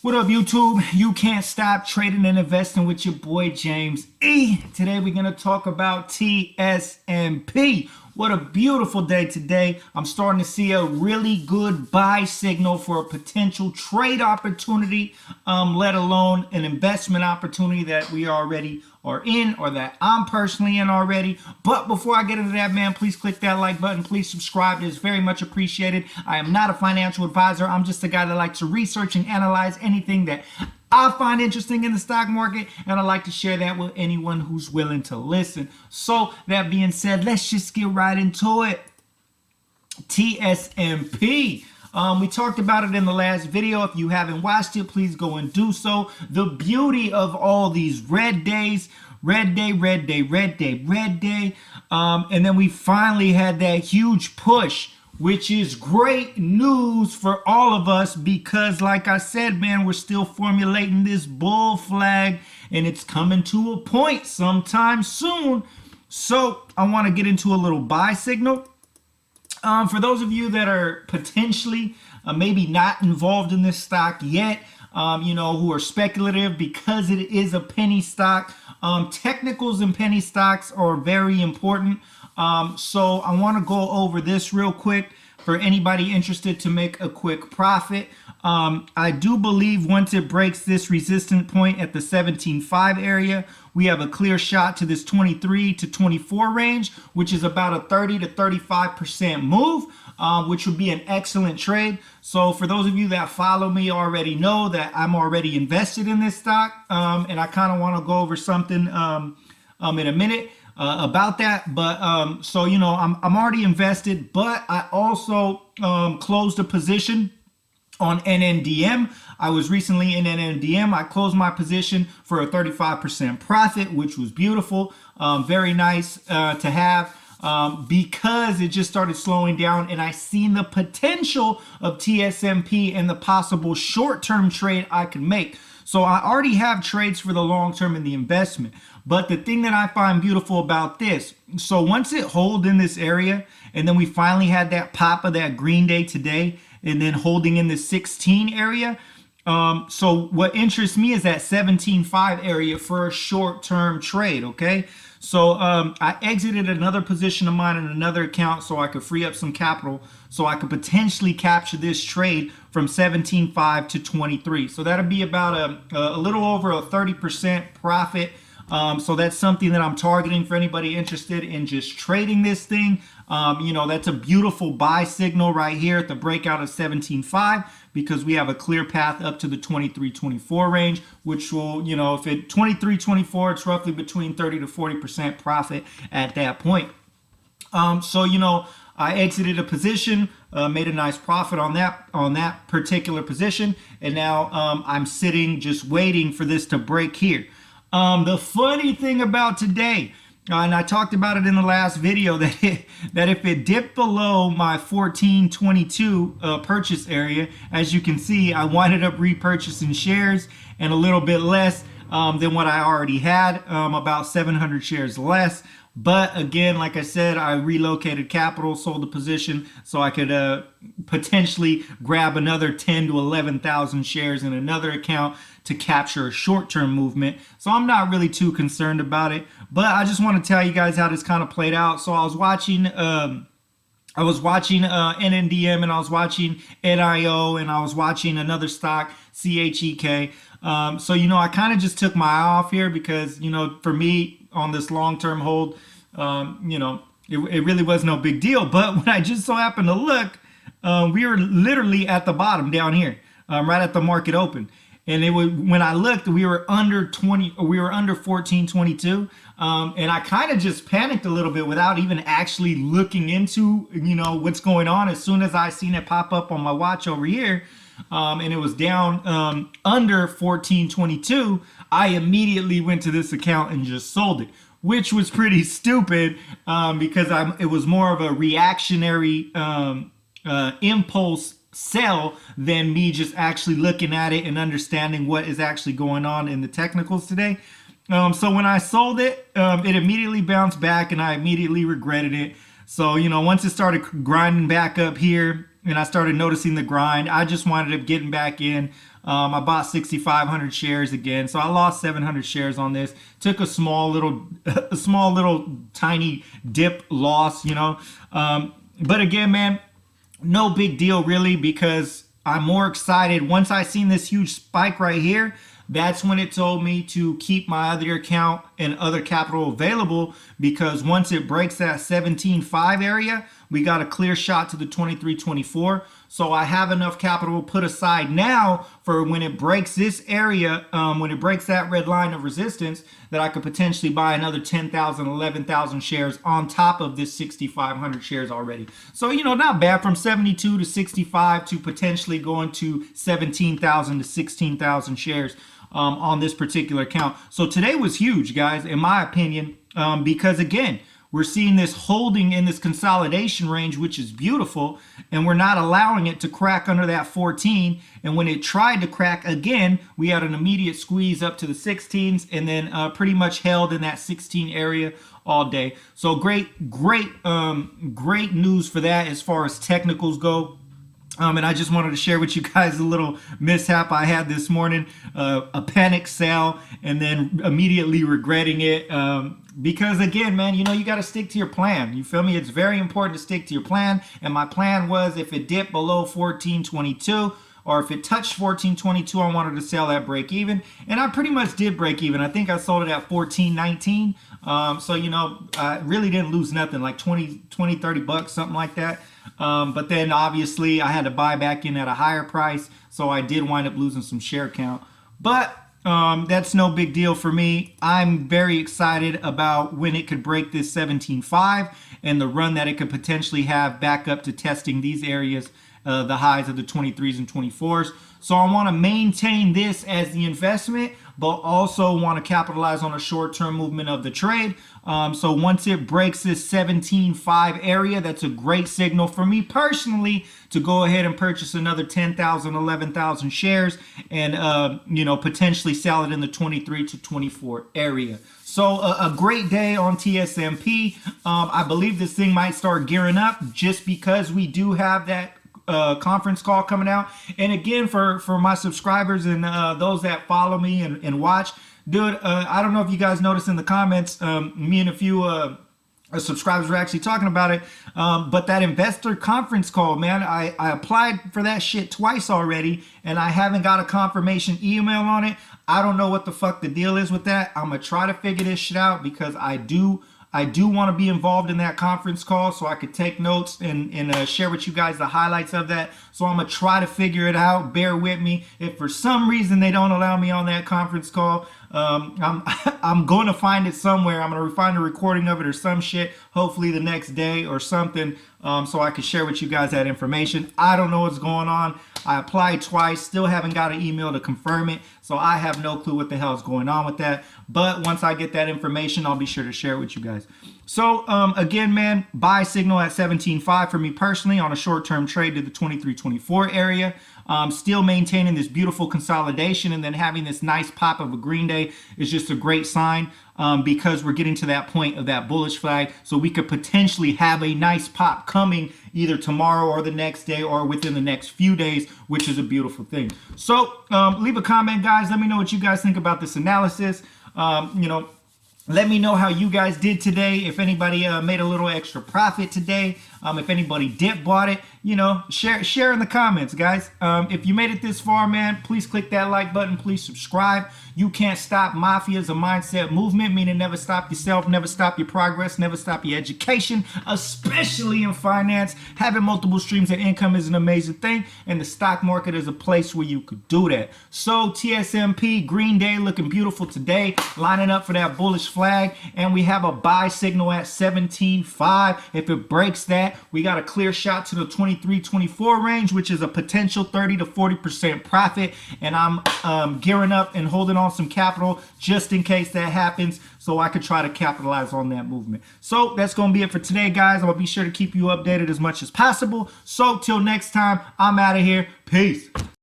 What up, YouTube? You can't stop trading and investing with your boy James E. Today we're going to talk about TSMP. What a beautiful day today. I'm starting to see a really good buy signal for a potential trade opportunity, let alone an investment opportunity that we already are in or that I'm personally in already. But before I get into that, man, please click that like button. Please subscribe. It is very much appreciated. I am not a financial advisor. I'm just a guy that likes to research and analyze anything that I find interesting in the stock market, and I like to share that with anyone who's willing to listen. So that being said, let's just get right into it. TSMP. We talked about it in the last video. If you haven't watched it, please go and do so. The beauty of all these red days, red day, red day, red day, red day. And then we finally had that huge push, which is great news for all of us because, like I said, man, we're still formulating this bull flag and it's coming to a point sometime soon. So I want to get into a little buy signal. For those of you that are potentially maybe not involved in this stock yet, who are speculative because it is a penny stock, technicals in penny stocks are very important. So I want to go over this real quick for anybody interested to make a quick profit. I do believe once it breaks this resistance point at the 17.5 area, we have a clear shot to this 23 to 24 range, which is about a 30 to 35% move, which would be an excellent trade. So for those of you that follow me already know that I'm already invested in this stock, and I kind of want to go over something in a minute about that. But so I'm already invested, but I also closed a position on NNDM. I was recently in NNDM. I closed my position for a 35% profit, which was beautiful. Very nice to have because it just started slowing down and I seen the potential of TSMP and the possible short-term trade I could make. So I already have trades for the long term in the investment. But the thing that I find beautiful about this, so once it hold in this area and then we finally had that pop of that green day today and then holding in the 16 area. So what interests me is that 17.5 area for a short-term trade, okay? So I exited another position of mine in another account so I could free up some capital so I could potentially capture this trade from 17.5 to 23. So that'll be about a little over a 30% profit. So that's something that I'm targeting for anybody interested in just trading this thing. That's a beautiful buy signal right here at the breakout of 17.5 because we have a clear path up to the 23.24 range, which will, if it 23.24, it's roughly between 30 to 40% profit at that point. I exited a position, made a nice profit on that particular position, and now I'm sitting just waiting for this to break here. The funny thing about today, and I talked about it in the last video, that if it dipped below my 1422 purchase area, as you can see, I winded up repurchasing shares and a little bit less than what I already had, about 700 shares less. But again, like I said, I relocated capital, sold the position so I could potentially grab another 10 to 11,000 shares in another account to capture a short-term movement. So I'm not really too concerned about it. But I just want to tell you guys how this kind of played out. So I was watching NNDM and I was watching NIO and I was watching another stock, CHEK. So I kind of just took my eye off here because for me on this long-term hold, it really was no big deal. But when I just so happened to look, we were literally at the bottom down here, right at the market open. And when I looked, we were under 1422. And I kind of just panicked a little bit without even actually looking into, what's going on. As soon as I seen it pop up on my watch over here, and it was down under 1422, I immediately went to this account and just sold it, which was pretty stupid because it was more of a reactionary impulse sell than me just actually looking at it and understanding what is actually going on in the technicals today. So when I sold it, it immediately bounced back and I immediately regretted it. So, once it started grinding back up here, and I started noticing the grind. I just wound up getting back in. I bought 6,500 shares again, so I lost 700 shares on this. Took a small little, tiny dip loss, you know. But again, man, no big deal really, because I'm more excited. Once I seen this huge spike right here, that's when it told me to keep my other account and other capital available, because once it breaks that 17.5 area, we got a clear shot to the 23.24. So I have enough capital put aside now for when it breaks this area, when it breaks that red line of resistance, that I could potentially buy another 10,000, 11,000 shares on top of this 6,500 shares already. So, you know, not bad, from 72 to 65 to potentially going to 17,000 to 16,000 shares on this particular account. So today was huge, guys, in my opinion, because again, we're seeing this holding in this consolidation range, which is beautiful, and we're not allowing it to crack under that 14. And when it tried to crack again, we had an immediate squeeze up to the 16s, and then pretty much held in that 16 area all day. So great news for that as far as technicals go. And I just wanted to share with you guys a little mishap I had this morning, a panic sell, and then immediately regretting it. Because again, man, you know, you got to stick to your plan. You feel me? It's very important to stick to your plan. And my plan was, if it dipped below 14.22, or if it touched 14.22, I wanted to sell at break even. And I pretty much did break even. I think I sold it at 14.19. So, you know, I really didn't lose nothing, like 20, 30 bucks, something like that. But then obviously I had to buy back in at a higher price. So I did wind up losing some share count. But that's no big deal for me. I'm very excited about when it could break this 17.5 and the run that it could potentially have back up to testing these areas, the highs of the 23s and 24s. So I want to maintain this as the investment, but also want to capitalize on a short-term movement of the trade. So once it breaks this 17.5 area, that's a great signal for me personally to go ahead and purchase another 10,000, 11,000 shares and, you know, potentially sell it in the 23 to 24 area. So a great day on TSMP. I believe this thing might start gearing up just because we do have that conference call coming out. And again, for my subscribers and those that follow me and watch, dude, I don't know if you guys noticed in the comments, me and a few subscribers were actually talking about it, but that investor conference call, man, I applied for that shit twice already, and I haven't got a confirmation email on it. I don't know what the fuck the deal is with that. I'm gonna try to figure this shit out, because I do want to be involved in that conference call so I could take notes and share with you guys the highlights of that. So I'm going to try to figure it out. Bear with me. If for some reason they don't allow me on that conference call, I'm going to find it somewhere. I'm going to find a recording of it or some shit, hopefully the next day or something, so I can share with you guys that information. I don't know what's going on. I applied twice, still haven't got an email to confirm it, so I have no clue what the hell is going on with that. But once I get that information, I'll be sure to share it with you guys. So again, man, buy signal at 17.5 for me personally on a short-term trade to the 23.24 area. Still maintaining this beautiful consolidation, and then having this nice pop of a green day is just a great sign, because we're getting to that point of that bullish flag. So we could potentially have a nice pop coming either tomorrow or the next day or within the next few days, which is a beautiful thing. So leave a comment, guys. Let me know what you guys think about this analysis. You know, let me know how you guys did today. If anybody made a little extra profit today, if anybody dip bought it, you know, share in the comments, guys. If you made it this far, man, please click that like button. Please subscribe. You can't stop Mafia as a mindset movement, meaning never stop yourself, never stop your progress, never stop your education, especially in finance. Having multiple streams of income is an amazing thing, and the stock market is a place where you could do that. So TSMP, Green Day, looking beautiful today, lining up for that bullish flag, and we have a buy signal at 17.5. If it breaks that, we got a clear shot to the 23-24 range, which is a potential 30 to 40% profit, and I'm gearing up and holding on some capital just in case that happens, so I could try to capitalize on that movement. So that's going to be it for today, guys. I'll be sure to keep you updated as much as possible. So till next time, I'm out of here. Peace.